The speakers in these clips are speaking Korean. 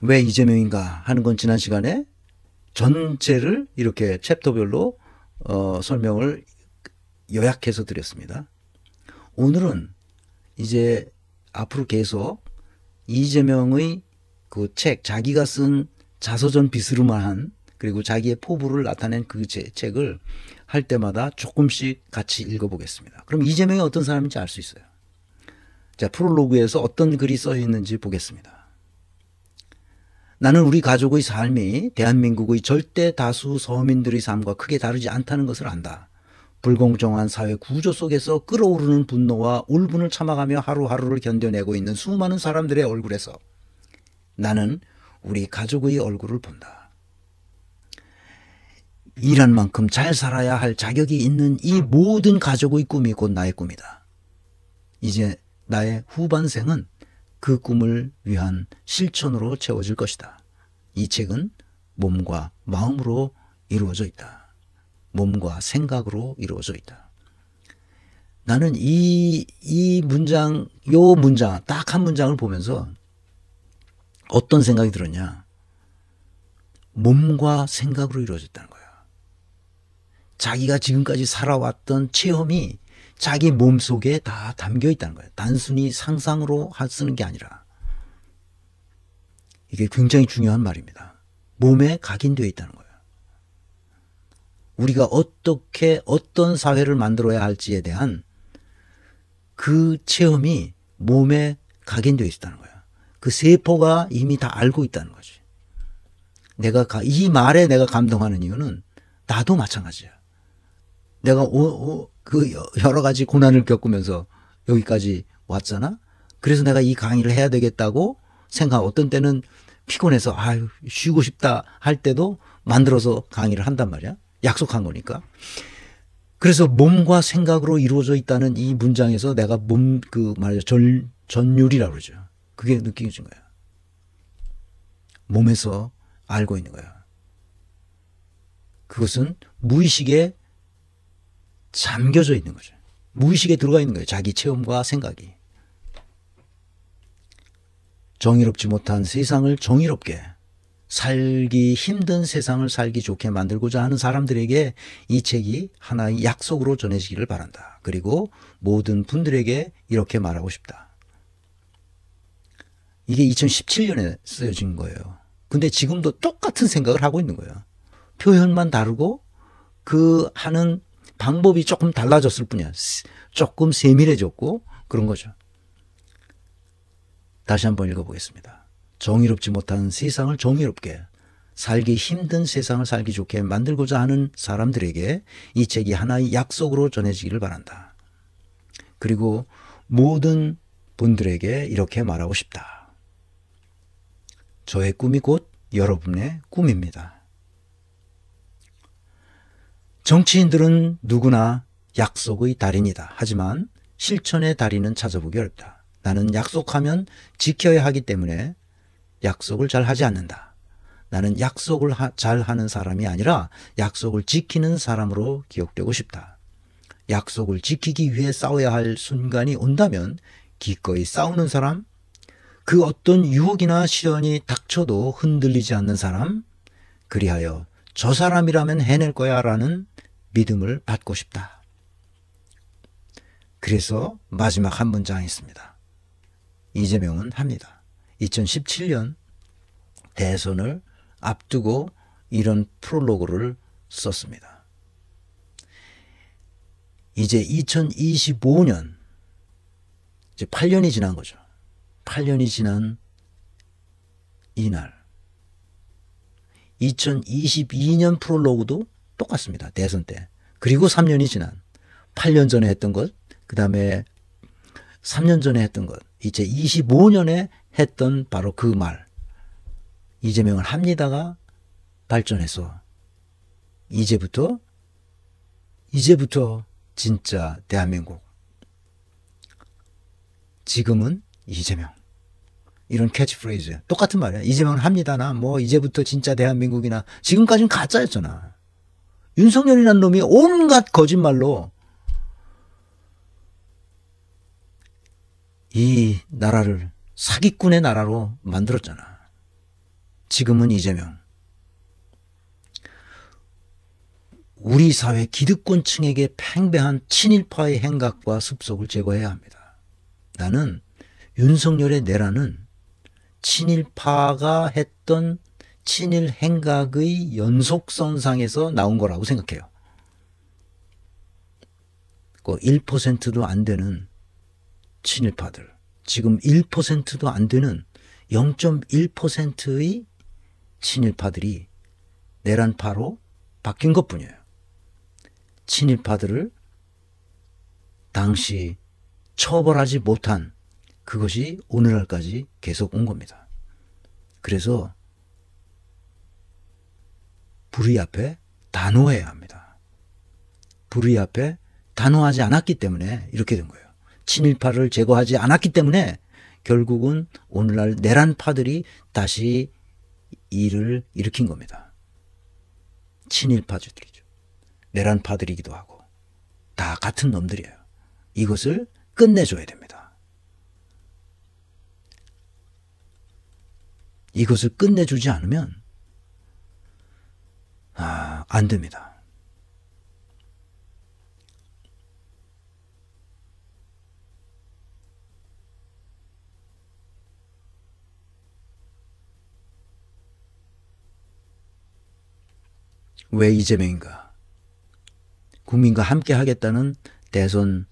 왜 이재명인가 하는 건 지난 시간에 전체를 이렇게 챕터별로 설명을 요약해서 드렸습니다. 오늘은 이제 앞으로 계속 이재명의 그 책, 자기가 쓴 자서전 비스름한 그리고 자기의 포부를 나타낸 그 책을 할 때마다 조금씩 같이 읽어보겠습니다. 그럼 이재명이 어떤 사람인지 알 수 있어요. 자, 프롤로그에서 어떤 글이 써 있는지 보겠습니다. 나는 우리 가족의 삶이 대한민국의 절대 다수 서민들의 삶과 크게 다르지 않다는 것을 안다. 불공정한 사회 구조 속에서 끓어오르는 분노와 울분을 참아가며 하루하루를 견뎌내고 있는 수많은 사람들의 얼굴에서 나는 우리 가족의 얼굴을 본다. 일한 만큼 잘 살아야 할 자격이 있는 이 모든 가족의 꿈이 곧 나의 꿈이다. 이제 나의 후반생은 그 꿈을 위한 실천으로 채워질 것이다. 이 책은 몸과 마음으로 이루어져 있다. 몸과 생각으로 이루어져 있다. 나는 이 문장, 요 문장, 딱 한 문장을 보면서 어떤 생각이 들었냐. 몸과 생각으로 이루어졌다는 거야. 자기가 지금까지 살아왔던 체험이 자기 몸속에 다 담겨 있다는 거예요. 단순히 상상으로 쓰는 게 아니라. 이게 굉장히 중요한 말입니다. 몸에 각인되어 있다는 거예요. 우리가 어떻게 어떤 사회를 만들어야 할지에 대한 그 체험이 몸에 각인되어 있다는 거예요. 그 세포가 이미 다 알고 있다는 거지. 이 말에 내가 감동하는 이유는 나도 마찬가지야. 내가 그 여러 가지 고난을 겪으면서 여기까지 왔잖아. 그래서 내가 이 강의를 해야 되겠다고 어떤 때는 피곤해서 아유 쉬고 싶다 할 때도 만들어서 강의를 한단 말이야. 약속한 거니까. 그래서 몸과 생각으로 이루어져 있다는 이 문장에서 내가 전율이라고 그러죠. 그게 느껴진 거야. 몸에서 알고 있는 거야. 그것은 무의식에 잠겨져 있는 거죠. 무의식에 들어가 있는 거예요. 자기 체험과 생각이. 정의롭지 못한 세상을 정의롭게, 살기 힘든 세상을 살기 좋게 만들고자 하는 사람들에게 이 책이 하나의 약속으로 전해지기를 바란다. 그리고 모든 분들에게 이렇게 말하고 싶다. 이게 2017년에 쓰여진 거예요. 근데 지금도 똑같은 생각을 하고 있는 거예요. 표현만 다르고 그 하는 방법이 조금 달라졌을 뿐이야. 조금 세밀해졌고 그런 거죠. 다시 한번 읽어보겠습니다. 정의롭지 못한 세상을 정의롭게, 살기 힘든 세상을 살기 좋게 만들고자 하는 사람들에게 이 책이 하나의 약속으로 전해지기를 바란다. 그리고 모든 분들에게 이렇게 말하고 싶다. 저의 꿈이 곧 여러분의 꿈입니다. 정치인들은 누구나 약속의 달인이다. 하지만 실천의 달인은 찾아보기 어렵다. 나는 약속하면 지켜야 하기 때문에 약속을 잘 하지 않는다. 나는 약속을 잘 하는 사람이 아니라 약속을 지키는 사람으로 기억되고 싶다. 약속을 지키기 위해 싸워야 할 순간이 온다면 기꺼이 싸우는 사람, 그 어떤 유혹이나 시련이 닥쳐도 흔들리지 않는 사람, 그리하여 저 사람이라면 해낼 거야 라는 믿음을 받고 싶다. 그래서 마지막 한 문장이 있습니다. 이재명은 합니다. 2017년 대선을 앞두고 이런 프롤로그를 썼습니다. 이제 2025년, 이제 8년이 지난 거죠. 8년이 지난 이날 2022년 프롤로그도 똑같습니다. 대선 때. 그리고 3년이 지난 8년 전에 했던 것, 그 다음에 3년 전에 했던 것, 이제 25년에 했던 바로 그 말. 이재명을 합니다가 발전해서 이제부터 진짜 대한민국. 지금은 이재명. 이런 캐치프레이즈. 똑같은 말이야. 이재명은 합니다나 뭐 이제부터 진짜 대한민국이나 지금까지는 가짜였잖아. 윤석열이라는 놈이 온갖 거짓말로 이 나라를 사기꾼의 나라로 만들었잖아. 지금은 이재명. 우리 사회 기득권층에게 팽배한 친일파의 행각과 습속을 제거해야 합니다. 나는 윤석열의 내란은 친일파가 했던 친일 행각의 연속선상에서 나온 거라고 생각해요. 그 1%도 안 되는 친일파들, 지금 1%도 안 되는 0.1%의 친일파들이 내란파로 바뀐 것뿐이에요. 친일파들을 당시 처벌하지 못한 그것이 오늘날까지 계속 온 겁니다. 그래서 불의 앞에 단호해야 합니다. 불의 앞에 단호하지 않았기 때문에 이렇게 된 거예요. 친일파를 제거하지 않았기 때문에 결국은 오늘날 내란파들이 다시 일을 일으킨 겁니다. 친일파들이죠. 내란파들이기도 하고 다 같은 놈들이에요. 이것을 끝내줘야 됩니다. 이것을 끝내주지 않으면 안 됩니다. 왜 이재명인가? 국민과 함께 하겠다는 대선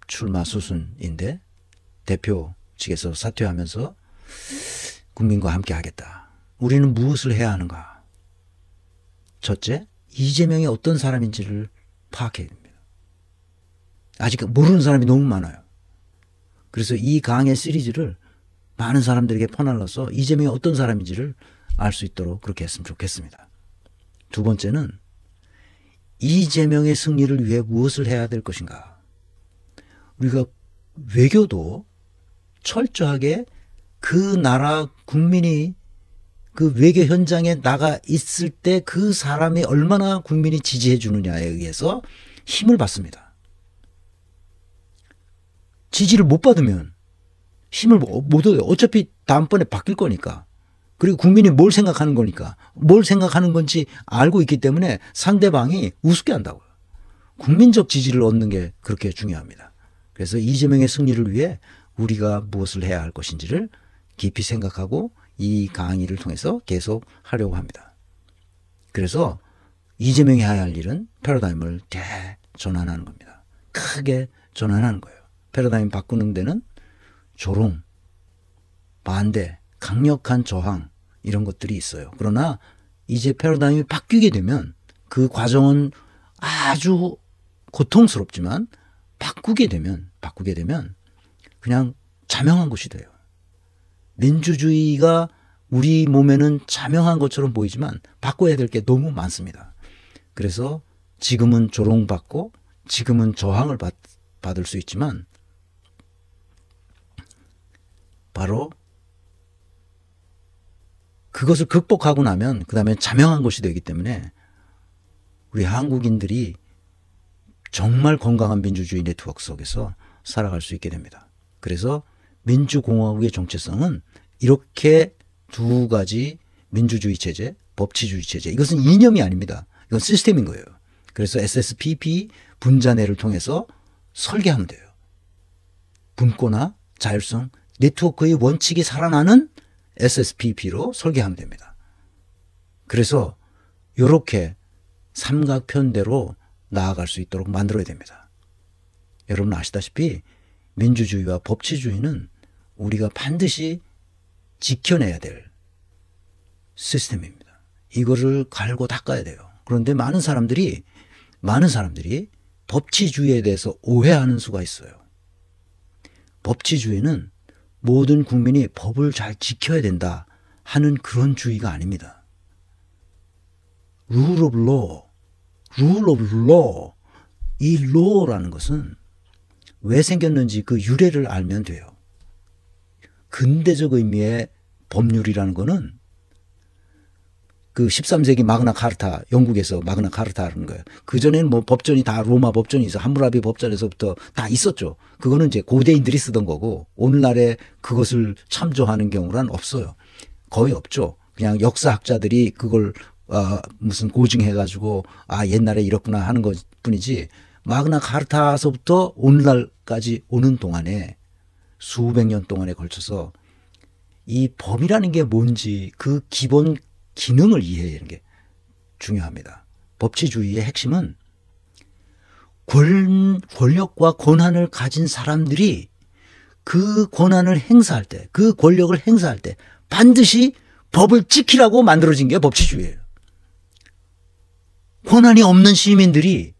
출마 수순인데 대표 측에서 사퇴하면서 국민과 함께 하겠다. 우리는 무엇을 해야 하는가? 첫째, 이재명이 어떤 사람인지를 파악해야 됩니다. 아직 모르는 사람이 너무 많아요. 그래서 이 강의 시리즈를 많은 사람들에게 퍼날라서 이재명이 어떤 사람인지를 알 수 있도록 그렇게 했으면 좋겠습니다. 두 번째는 이재명의 승리를 위해 무엇을 해야 될 것인가. 우리가 외교도 철저하게 그 나라 국민이 그 외교 현장에 나가 있을 때 그 사람이 얼마나 국민이 지지해 주느냐에 의해서 힘을 받습니다. 지지를 못 받으면 힘을 못 얻어요. 어차피 다음번에 바뀔 거니까. 그리고 국민이 뭘 생각하는 거니까. 뭘 생각하는 건지 알고 있기 때문에 상대방이 우습게 한다고요. 국민적 지지를 얻는 게 그렇게 중요합니다. 그래서 이재명의 승리를 위해 우리가 무엇을 해야 할 것인지를 깊이 생각하고 이 강의를 통해서 계속 하려고 합니다. 그래서 이재명이 해야 할 일은 패러다임을 대전환하는 겁니다. 크게 전환하는 거예요. 패러다임 바꾸는 데는 조롱, 반대, 강력한 저항 이런 것들이 있어요. 그러나 이제 패러다임이 바뀌게 되면 그 과정은 아주 고통스럽지만 바꾸게 되면 그냥 자명한 것이 돼요. 민주주의가 우리 몸에는 자명한 것처럼 보이지만 바꿔야 될 게 너무 많습니다. 그래서 지금은 조롱받고 지금은 저항을 받을 수 있지만 바로 그것을 극복하고 나면 그 다음에 자명한 것이 되기 때문에 우리 한국인들이 정말 건강한 민주주의 네트워크 속에서 살아갈 수 있게 됩니다. 그래서 민주공화국의 정체성은 이렇게 두 가지 민주주의 체제, 법치주의 체제, 이것은 이념이 아닙니다. 이건 시스템인 거예요. 그래서 SSPP 분자내를 통해서 설계하면 돼요. 분권화, 자율성, 네트워크의 원칙이 살아나는 SSPP로 설계하면 됩니다. 그래서 이렇게 삼각편대로 나아갈 수 있도록 만들어야 됩니다. 여러분 아시다시피 민주주의와 법치주의는 우리가 반드시 지켜내야 될 시스템입니다. 이거를 갈고 닦아야 돼요. 그런데 많은 사람들이 법치주의에 대해서 오해하는 수가 있어요. 법치주의는 모든 국민이 법을 잘 지켜야 된다 하는 그런 주의가 아닙니다. Rule of law, rule of law. 이 law라는 것은 왜 생겼는지 그 유래를 알면 돼요. 근대적 의미의 법률이라는 것은 그 13세기 마그나 카르타, 영국에서 마그나 카르타라는 거예요. 그전에는 뭐 법전이 다 로마 법전이 있어. 함무라비 법전에서부터 다 있었죠. 그거는 이제 고대인들이 쓰던 거고 오늘날에 그것을 참조하는 경우란 없어요. 거의 없죠. 그냥 역사학자들이 그걸 무슨 고증해가지고 옛날에 이렇구나 하는 것 뿐이지, 마그나 카타서부터 오늘날까지 오는 동안에 수백 년 동안에 걸쳐서 이 법이라는 게 뭔지 그 기본 기능을 이해하는 게 중요합니다. 법치주의의 핵심은 권력과 권한을 가진 사람들이 그 권한을 행사할 때, 그 권력을 행사할 때 반드시 법을 지키라고 만들어진 게 법치주의예요. 권한이 없는 시민들이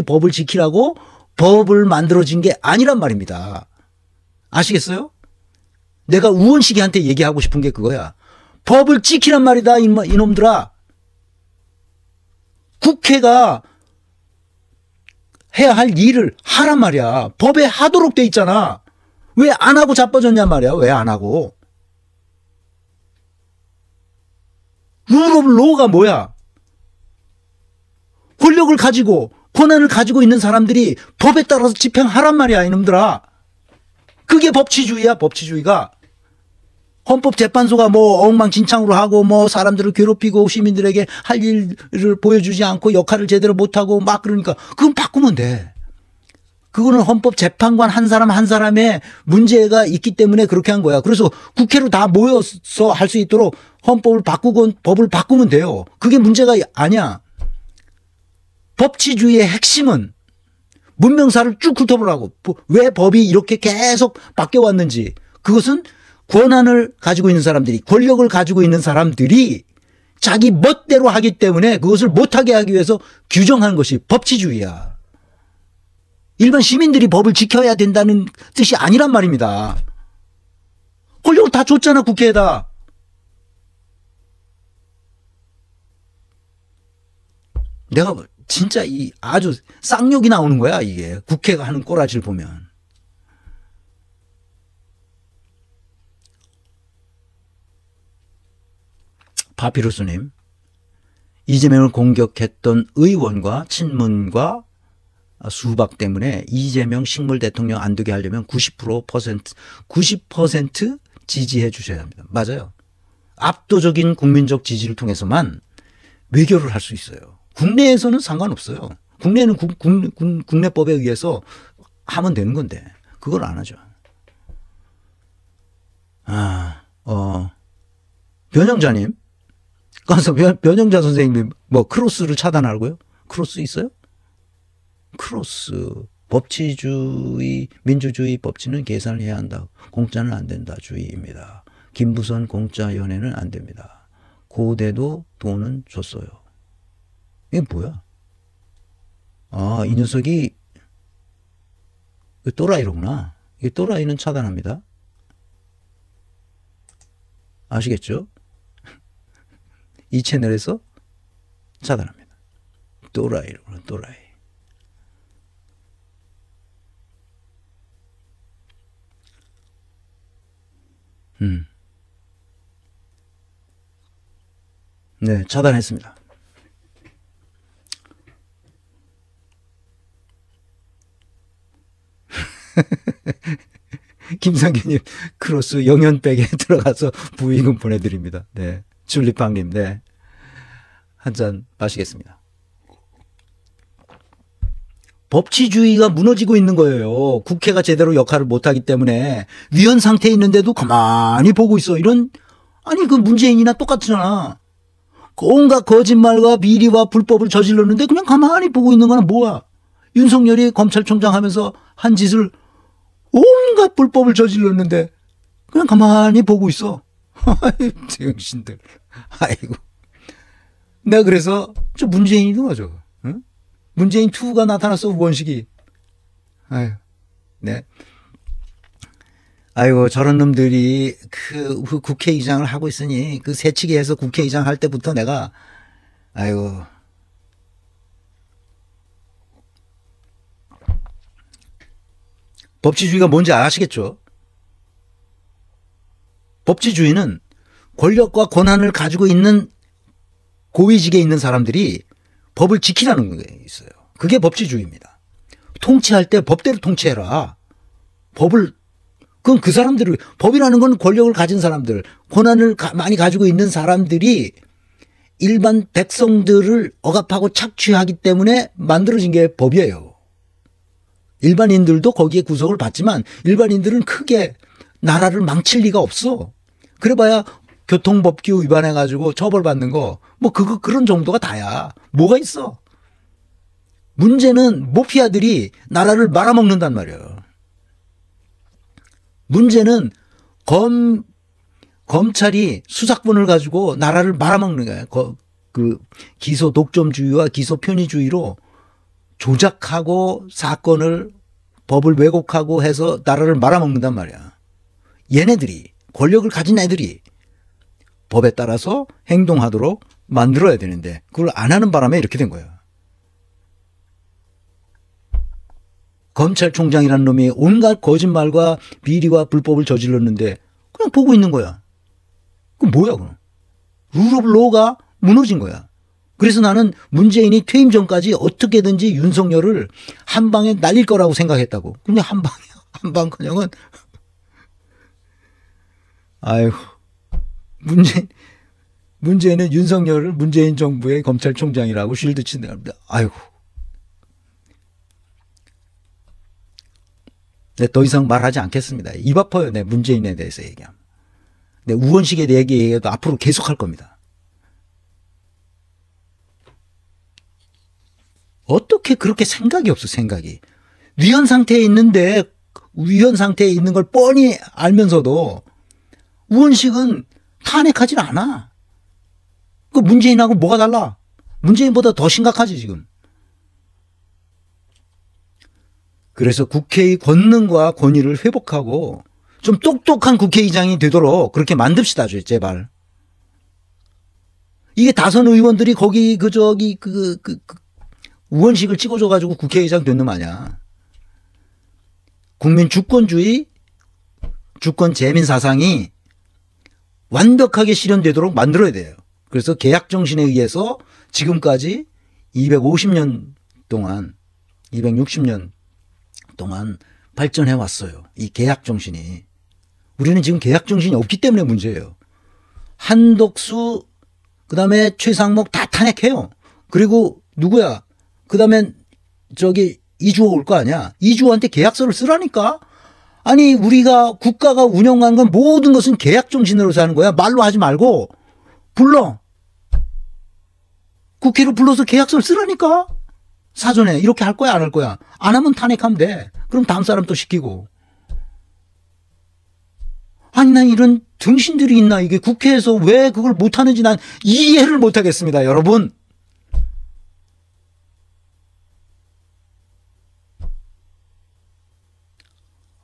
법을 지키라고 법을 만들어진 게 아니란 말입니다. 아시겠어요? 내가 우원식이한테 얘기하고 싶은 게 그거야. 법을 지키란 말이다, 이놈들아. 국회가 해야 할 일을 하란 말이야. 법에 하도록 돼 있잖아. 왜 안 하고 자빠졌냔 말이야. 왜 안 하고. 룰 오브 로우가 뭐야? 권력을 가지고 권한을 가지고 있는 사람들이 법에 따라서 집행하란 말이야, 이놈들아. 그게 법치주의야, 법치주의가. 헌법재판소가 뭐 엉망진창으로 하고 뭐 사람들을 괴롭히고 시민들에게 할 일을 보여주지 않고 역할을 제대로 못하고 막 그러니까 그건 바꾸면 돼. 그거는 헌법재판관 한 사람 한 사람의 문제가 있기 때문에 그렇게 한 거야. 그래서 국회로 다 모여서 할 수 있도록 헌법을 바꾸고 법을 바꾸면 돼요. 그게 문제가 아니야. 법치주의의 핵심은 문명사를 쭉 훑어보라고. 왜 법이 이렇게 계속 바뀌어왔는지. 그것은 권한을 가지고 있는 사람들이, 권력을 가지고 있는 사람들이 자기 멋대로 하기 때문에 그것을 못하게 하기 위해서 규정하는 것이 법치주의야. 일반 시민들이 법을 지켜야 된다는 뜻이 아니란 말입니다. 권력을 다 줬잖아, 국회에다. 내가 진짜 아주 쌍욕이 나오는 거야, 이게. 국회가 하는 꼬라지를 보면. 파피루스님, 이재명을 공격했던 의원과 친문과 수박 때문에 이재명 식물 대통령 안 되게 하려면 90% 지지해 주셔야 합니다. 맞아요. 압도적인 국민적 지지를 통해서만 외교를 할 수 있어요. 국내에서는 상관없어요. 국내는 국내법에 의해서 하면 되는 건데 그걸 안 하죠. 변영자님, 가서 변영자 선생님이 뭐 크로스를 차단하고요? 크로스 있어요? 크로스. 법치주의, 민주주의 법치는 계산을 해야 한다. 공짜는 안 된다. 주의입니다. 김부선 공짜 연애는 안 됩니다. 고대도 돈은 줬어요. 이게 뭐야? 이 녀석이 또라이로구나. 이 또라이는 차단합니다. 아시겠죠? 이 채널에서 차단합니다. 또라이로구나, 또라이. 네, 차단했습니다. 김상규님, 크로스 영연백에 들어가서 부의금 보내드립니다. 네. 줄리팡님, 네. 한 잔 마시겠습니다. 법치주의가 무너지고 있는 거예요. 국회가 제대로 역할을 못하기 때문에 위헌 상태에 있는데도 가만히 보고 있어. 아니, 그 문재인이나 똑같잖아. 온갖 거짓말과 비리와 불법을 저질렀는데 그냥 가만히 보고 있는 거는 뭐야? 윤석열이 검찰총장 하면서 한 짓을 온갖 불법을 저질렀는데 그냥 가만히 보고 있어. 아이, 정신들. 아이고. 내가 그래서 저 문재인이도 맞아. 응? 문재인 2가 나타났어, 원식이. 아유, 네. 아이고, 저런 놈들이 그 국회의장을 하고 있으니 그 새치기해서 국회의장 할 때부터 내가, 아이고. 법치주의가 뭔지 아시겠죠? 법치주의는 권력과 권한을 가지고 있는 고위직에 있는 사람들이 법을 지키라는 게 있어요. 그게 법치주의입니다. 통치할 때 법대로 통치해라. 그건 그 사람들을, 법이라는 건 권력을 가진 사람들, 권한을 많이 가지고 있는 사람들이 일반 백성들을 억압하고 착취하기 때문에 만들어진 게 법이에요. 일반인들도 거기에 구속을 받지만 일반인들은 크게 나라를 망칠 리가 없어. 그래봐야 교통법규 위반해가지고 처벌받는 거, 뭐 그런 정도가 다야. 뭐가 있어. 문제는 모피아들이 나라를 말아먹는단 말이에요. 문제는 검찰이 수사권을 가지고 나라를 말아먹는 거예요. 그 기소 독점주의와 기소 편의주의로 조작하고 사건을 법을 왜곡하고 해서 나라를 말아먹는단 말이야. 얘네들이, 권력을 가진 애들이 법에 따라서 행동하도록 만들어야 되는데 그걸 안 하는 바람에 이렇게 된 거예요. 검찰총장이라는 놈이 온갖 거짓말과 비리와 불법을 저질렀는데 그냥 보고 있는 거야. 그럼 뭐야 그럼. 룰 오브 로가 무너진 거야. 그래서 나는 문재인이 퇴임 전까지 어떻게든지 윤석열을 한 방에 날릴 거라고 생각했다고. 근데 한 방커녕은 아이고, 문재인은 윤석열을 문재인 정부의 검찰총장이라고 쉴드 친다. 아이고. 네, 더 이상 말하지 않겠습니다. 입 아파요. 네, 문재인에 대해서 얘기하면. 네, 우원식에 대해 얘기해도 앞으로 계속 할 겁니다. 어떻게 그렇게 생각이 없어, 생각이. 위헌 상태에 있는데, 위헌 상태에 있는 걸 뻔히 알면서도 우원식은 탄핵하진 않아. 그 문재인하고 뭐가 달라? 문재인보다 더 심각하지, 지금. 그래서 국회의 권능과 권위를 회복하고 좀 똑똑한 국회의장이 되도록 그렇게 만듭시다, 제발. 이게 다선 의원들이 거기 우원식을 찍어줘가지고 국회의장 된 놈 아니야. 국민 주권주의, 주권 재민 사상이 완벽하게 실현되도록 만들어야 돼요. 그래서 계약 정신에 의해서 지금까지 250년 동안, 260년 동안 발전해 왔어요. 이 계약 정신이. 우리는 지금 계약 정신이 없기 때문에 문제예요. 한덕수, 그 다음에 최상목 다 탄핵해요. 그리고 누구야? 그 다음에 이주호 올 거 아니야. 이주호한테 계약서를 쓰라니까. 아니 우리가 국가가 운영하는 건 모든 것은 계약 정신으로 사는 거야. 말로 하지 말고 불러. 국회로 불러서 계약서를 쓰라니까. 사전에 이렇게 할 거야 안 할 거야. 안 하면 탄핵하면 돼. 그럼 다음 사람 또 시키고. 아니 난 이런 등신들이 있나. 이게 국회에서 왜 그걸 못하는지 난 이해를 못하겠습니다. 여러분.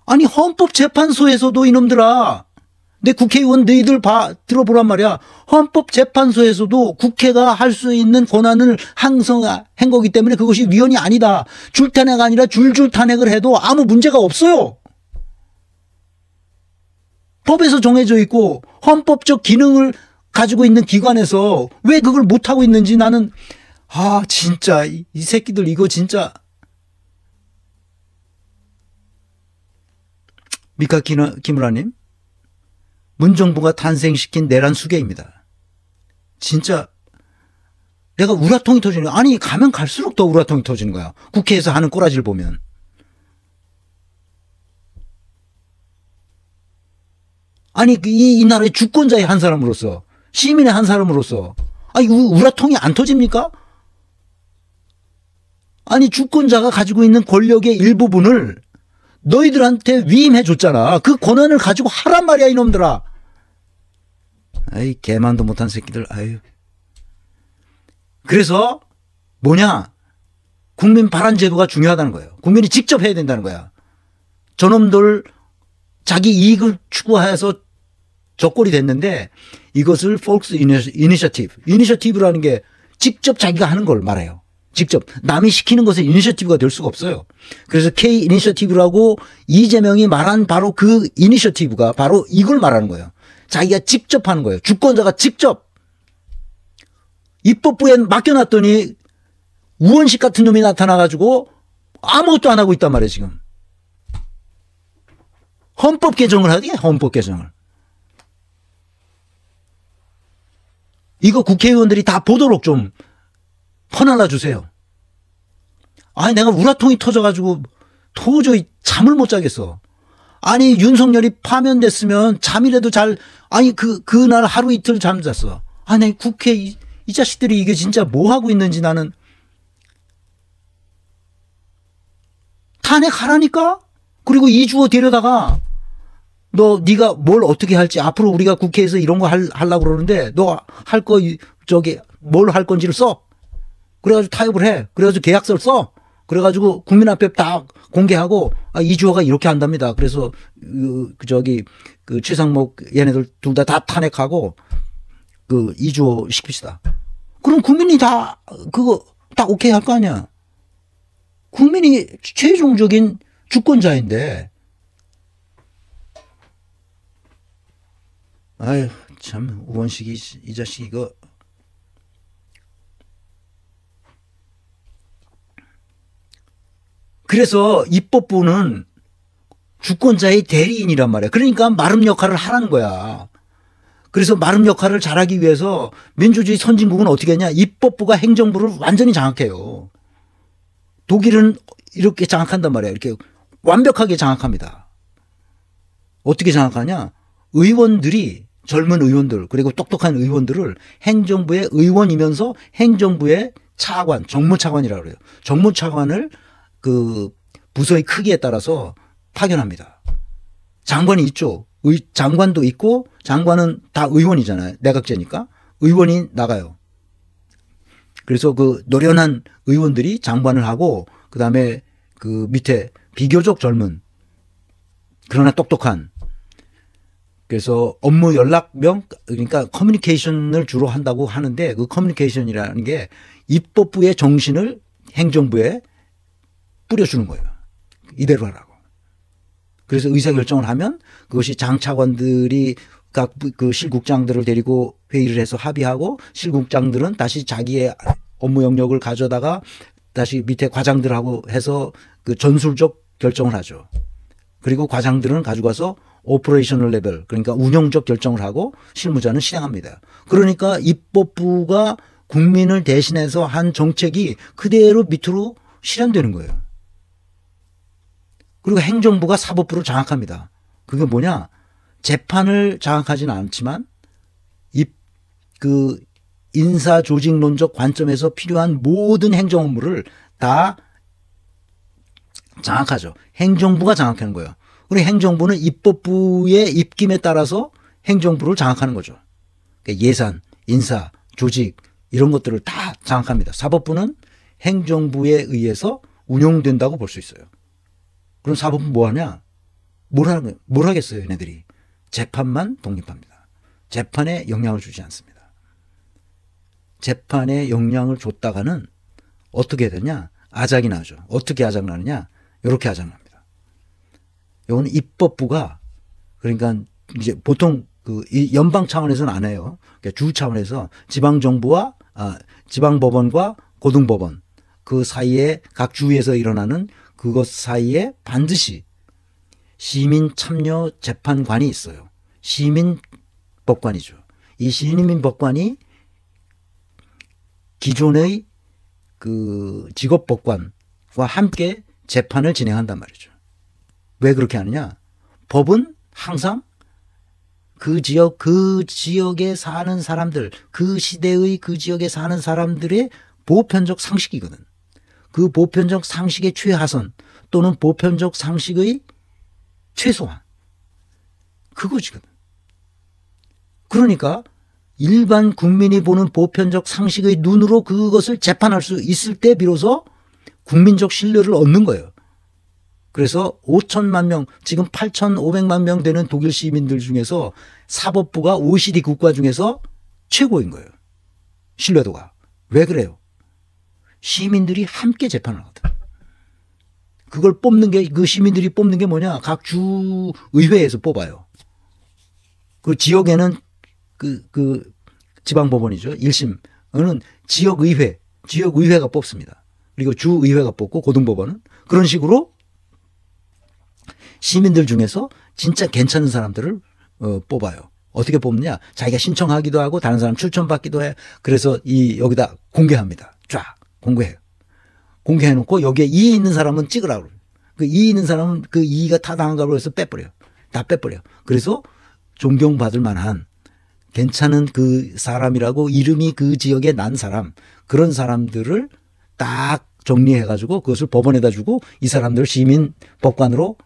아니 헌법재판소에서도 이놈들아. 내 국회의원 너희들 들어보란 말이야. 헌법재판소에서도 국회가 할 수 있는 권한을 행사한 거기 때문에 그것이 위헌이 아니다. 줄탄핵 아니라 줄줄 탄핵을 해도 아무 문제가 없어요. 법에서 정해져 있고 헌법적 기능을 가지고 있는 기관에서 왜 그걸 못하고 있는지 나는 진짜 이 새끼들 이거 진짜 미카 키무라님, 문정부가 탄생시킨 내란 수괴입니다. 진짜 내가 우라통이 터지는 거야. 아니 가면 갈수록 더 우라통이 터지는 거야. 국회에서 하는 꼬라지를 보면. 아니 이 나라의 주권자의 한 사람으로서, 시민의 한 사람으로서 아니 우라통이 안 터집니까? 아니 주권자가 가지고 있는 권력의 일부분을 너희들한테 위임해 줬잖아. 그 권한을 가지고 하란 말이야 이놈들아. 아이 개만도 못한 새끼들. 아유. 그래서 뭐냐? 국민 발안 제도가 중요하다는 거예요. 국민이 직접 해야 된다는 거야. 저놈들 자기 이익을 추구해서 적골이 됐는데 이것을 folks initiative. 이니셔티브라는 게 직접 자기가 하는 걸 말해요. 직접 남이 시키는 것에 이니셔티브가 될 수가 없어요. 그래서 K 이니셔티브라고 이재명이 말한 바로 그 이니셔티브가 바로 이걸 말하는 거예요. 자기가 직접 하는 거예요. 주권자가 직접. 입법부에 맡겨놨더니 우원식 같은 놈이 나타나가지고 아무것도 안 하고 있단 말이에요 지금. 헌법 개정을 하게, 헌법 개정을. 이거 국회의원들이 다 보도록 좀 퍼날라 주세요. 아니, 내가 우라통이 터져가지고 도저히 잠을 못 자겠어. 아니, 윤석열이 파면됐으면 잠이라도 잘, 아니, 그날 하루 이틀 잠잤어. 아니, 국회, 이 자식들이 이게 진짜 뭐 하고 있는지 나는. 탄핵하라니까? 그리고 이주호 데려다가 네가 뭘 어떻게 할지 앞으로 우리가 국회에서 이런 거 하려고 그러는데 너 할 거 뭘 할 건지를 써. 그래가지고 타협을 해. 그래가지고 계약서를 써. 그래가지고 국민 앞에 다 공개하고 이주호가 이렇게 한답니다. 그래서 최상목 얘네들 둘 다 탄핵하고 이주호 시킵시다. 그럼 국민이 다 그거 다 오케이 할 거 아니야. 국민이 최종적인 주권자인데. 아유, 참, 우원식이, 이 자식, 이거. 그래서 입법부는 주권자의 대리인이란 말이야. 그러니까 마름 역할을 하라는 거야. 그래서 마름 역할을 잘하기 위해서 민주주의 선진국은 어떻게 하냐. 입법부가 행정부를 완전히 장악해요. 독일은 이렇게 장악한단 말이야. 이렇게 완벽하게 장악합니다. 어떻게 장악하냐. 의원들이 젊은 의원들 그리고 똑똑한 의원들을 행정부의 의원이면서 행정부의 차관, 정무차관이라고 그래요. 정무차관을 부서의 크기에 따라서 파견합니다. 장관이 있죠. 장관도 있고 장관은 다 의원이잖아요. 내각제니까. 의원이 나가요. 그래서 노련한 의원들이 장관을 하고 그다음에 밑에 비교적 젊은 그러나 똑똑한 그래서 업무 연락명 그러니까 커뮤니케이션을 주로 한다고 하는데 그 커뮤니케이션이라는 게 입법부의 정신을 행정부에 뿌려주는 거예요. 이대로 하라고. 그래서 의사결정을 하면 그것이 장차관들이 각 실국장들을 데리고 회의를 해서 합의하고 실국장들은 다시 자기의 업무 영역을 가져다가 다시 밑에 과장들하고 해서 전술적 결정을 하죠. 그리고 과장들은 가져가서 오퍼레이셔널 레벨 그러니까 운영적 결정을 하고 실무자는 실행합니다. 그러니까 입법부가 국민을 대신해서 한 정책이 그대로 밑으로 실현되는 거예요. 그리고 행정부가 사법부를 장악합니다. 그게 뭐냐? 재판을 장악하지는 않지만 인사 조직론적 관점에서 필요한 모든 행정 업무를 다 장악하죠. 행정부가 장악하는 거예요. 그리고 행정부는 입법부의 입김에 따라서 행정부를 장악하는 거죠. 그러니까 예산, 인사, 조직 이런 것들을 다 장악합니다. 사법부는 행정부에 의해서 운영된다고 볼 수 있어요. 그럼 사법부는 뭐 하냐? 뭘 하겠어요, 얘네들이. 재판만 독립합니다. 재판에 영향을 주지 않습니다. 재판에 영향을 줬다가는 어떻게 되냐? 아작이 나죠. 어떻게 아작 나느냐? 이렇게 아작 납니다. 이거는 입법부가 그러니까 이제 보통 이 연방 차원에서는 안 해요. 그러니까 주 차원에서 지방정부와 지방법원과 고등법원 그 사이에 각 주에서 일어나는 그것 사이에 반드시 시민참여재판관이 있어요. 시민법관이죠. 이 시민법관이 기존의 직업법관과 함께 재판을 진행한단 말이죠. 왜 그렇게 하느냐? 법은 항상 그 지역에 사는 사람들, 그 시대의 그 지역에 사는 사람들의 보편적 상식이거든. 그 보편적 상식의 최하선 또는 보편적 상식의 최소한. 그거지거든. 그러니까 일반 국민이 보는 보편적 상식의 눈으로 그것을 재판할 수 있을 때 비로소 국민적 신뢰를 얻는 거예요. 그래서 5천만 명, 지금 8,500만 명 되는 독일 시민들 중에서 사법부가 OECD 국가 중에서 최고인 거예요. 신뢰도가. 왜 그래요? 시민들이 함께 재판을 하거든. 그걸 뽑는 게, 그 시민들이 뽑는 게 뭐냐? 각 주 의회에서 뽑아요. 그 지역에는 지방법원이죠. 1심은 지역의회가 뽑습니다. 그리고 주의회가 뽑고 고등법원은 그런 식으로 시민들 중에서 진짜 괜찮은 사람들을 뽑아요. 어떻게 뽑느냐? 자기가 신청하기도 하고 다른 사람 추천받기도 해. 그래서 여기다 공개합니다. 쫙 공개해요. 공개해놓고 여기에 이의 있는 사람은 찍으라고 그래요. 그 이의 있는 사람은 그 이의가 타당한가로 해서 빼버려요. 다 빼버려요. 그래서 존경받을 만한 괜찮은 그 사람이라고 이름이 그 지역에 난 사람, 그런 사람들을 딱 정리해가지고 그것을 법원에다 주고 이 사람들을 시민 법관으로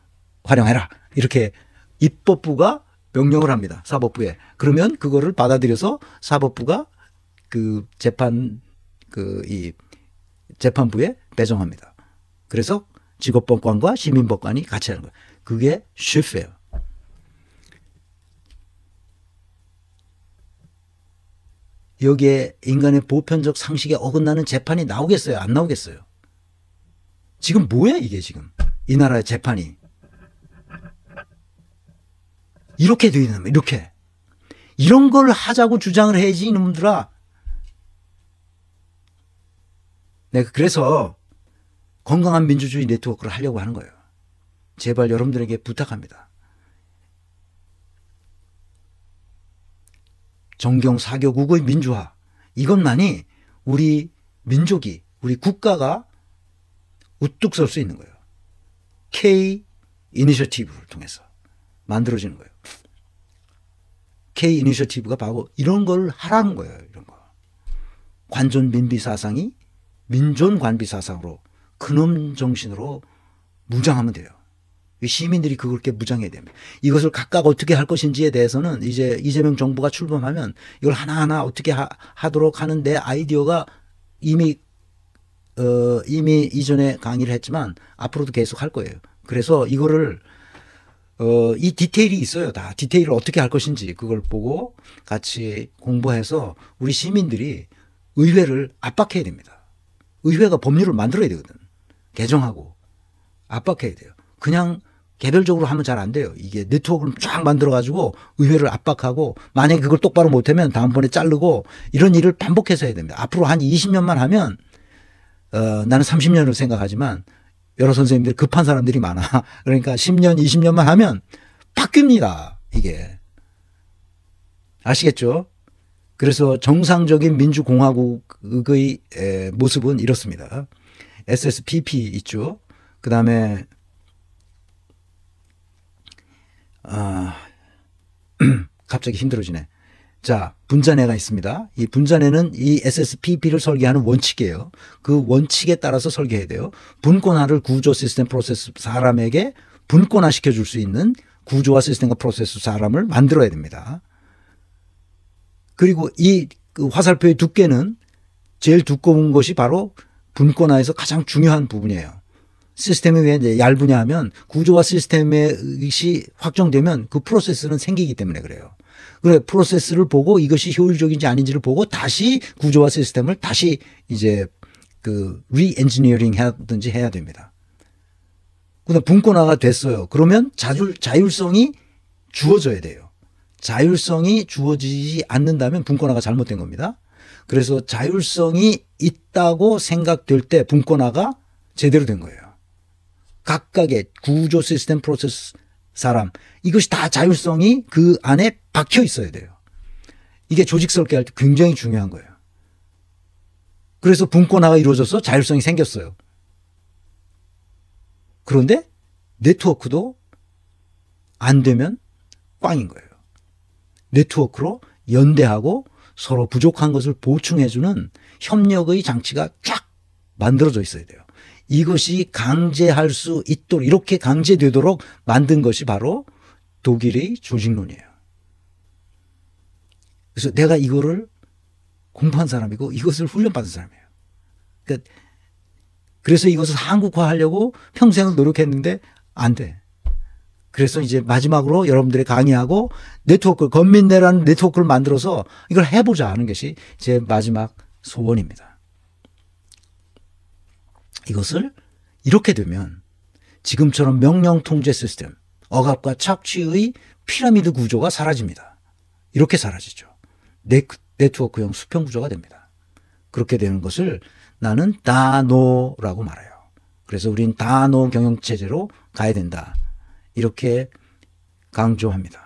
활용해라. 이렇게 입법부가 명령을 합니다. 사법부에. 그러면 그거를 받아들여서 사법부가 그 재판부에 배정합니다. 그래서 직업법관과 시민법관이 같이 하는 거예요. 그게 슈페예요. 여기에 인간의 보편적 상식에 어긋나는 재판이 나오겠어요? 안 나오겠어요? 지금 뭐야 이게 지금 이 나라의 재판이 이렇게 되어 있는 거예요. 이렇게 이런 걸 하자고 주장을 해야지 이놈들아. 내가 그래서 건강한 민주주의 네트워크를 하려고 하는 거예요. 제발 여러분들에게 부탁합니다. 정경 사교국의 민주화, 이것만이 우리 민족이, 우리 국가가 우뚝 설 수 있는 거예요. K 이니셔티브를 통해서 만들어지는 거예요. K 이니셔티브가 바로 이런 걸 하라는 거예요. 이런 거. 관존 민비 사상이 민존 관비 사상으로 근엄 정신으로 무장하면 돼요. 시민들이 그렇게 무장해야 됩니다. 이것을 각각 어떻게 할 것인지에 대해서는 이제 이재명 정부가 출범하면 이걸 하나하나 어떻게 하도록 하는 내 아이디어가 이미 이전에 강의를 했지만 앞으로도 계속 할 거예요. 그래서 이거를 이 디테일이 있어요. 다 디테일을 어떻게 할 것인지 그걸 보고 같이 공부해서 우리 시민들이 의회를 압박해야 됩니다. 의회가 법률을 만들어야 되거든. 개정하고 압박해야 돼요. 그냥 개별적으로 하면 잘 안 돼요. 이게 네트워크를 쫙 만들어가지고 의회를 압박하고 만약에 그걸 똑바로 못하면 다음번에 자르고 이런 일을 반복해서 해야 됩니다. 앞으로 한 20년만 하면 나는 30년을 생각하지만 여러 선생님들이 급한 사람들이 많아. 그러니까 10년, 20년만 하면 바뀝니다. 이게. 아시겠죠? 그래서 정상적인 민주공화국의 모습은 이렇습니다. SSPP 있죠. 그 다음에 갑자기 힘들어지네. 자, 분자내가 있습니다. 이 분자내는 이 SSPP를 설계하는 원칙이에요. 그 원칙에 따라서 설계해야 돼요. 분권화를 구조 시스템 프로세스 사람에게 분권화 시켜줄 수 있는 구조화 시스템과 프로세스 사람을 만들어야 됩니다. 그리고 그 화살표의 두께는 제일 두꺼운 것이 바로 분권화에서 가장 중요한 부분이에요. 시스템이 왜 이제 얇으냐 하면 구조화 시스템이 확정되면 그 프로세스는 생기기 때문에 그래요. 그래, 프로세스를 보고 이것이 효율적인지 아닌지를 보고 다시 구조화 시스템을 다시 이제 그 리엔지니어링 하든지 해야 됩니다. 그다음 분권화가 됐어요. 그러면 자율성이 주어져야 돼요. 자율성이 주어지지 않는다면 분권화가 잘못된 겁니다. 그래서 자율성이 있다고 생각될 때 분권화가 제대로 된 거예요. 각각의 구조 시스템 프로세스 사람, 이것이 다 자율성이 그 안에 박혀 있어야 돼요. 이게 조직 설계할 때 굉장히 중요한 거예요. 그래서 분권화가 이루어져서 자율성이 생겼어요. 그런데 네트워크도 안 되면 꽝인 거예요. 네트워크로 연대하고 서로 부족한 것을 보충해주는 협력의 장치가 쫙 만들어져 있어야 돼요. 이것이 강제할 수 있도록 이렇게 강제되도록 만든 것이 바로 독일의 조직론이에요. 그래서 내가 이거를 공부한 사람이고 이것을 훈련받은 사람이에요. 그러니까 그래서 이것을 한국화하려고 평생을 노력했는데 안 돼. 그래서 이제 마지막으로 여러분들이 강의하고 네트워크, 건민내라는 네트워크를 만들어서 이걸 해보자 하는 것이 제 마지막 소원입니다. 이것을 이렇게 되면 지금처럼 명령 통제 시스템, 억압과 착취의 피라미드 구조가 사라집니다. 이렇게 사라지죠. 네트워크형 수평 구조가 됩니다. 그렇게 되는 것을 나는 다노라고 말해요. 그래서 우린 다노 경영체제로 가야 된다. 이렇게 강조합니다.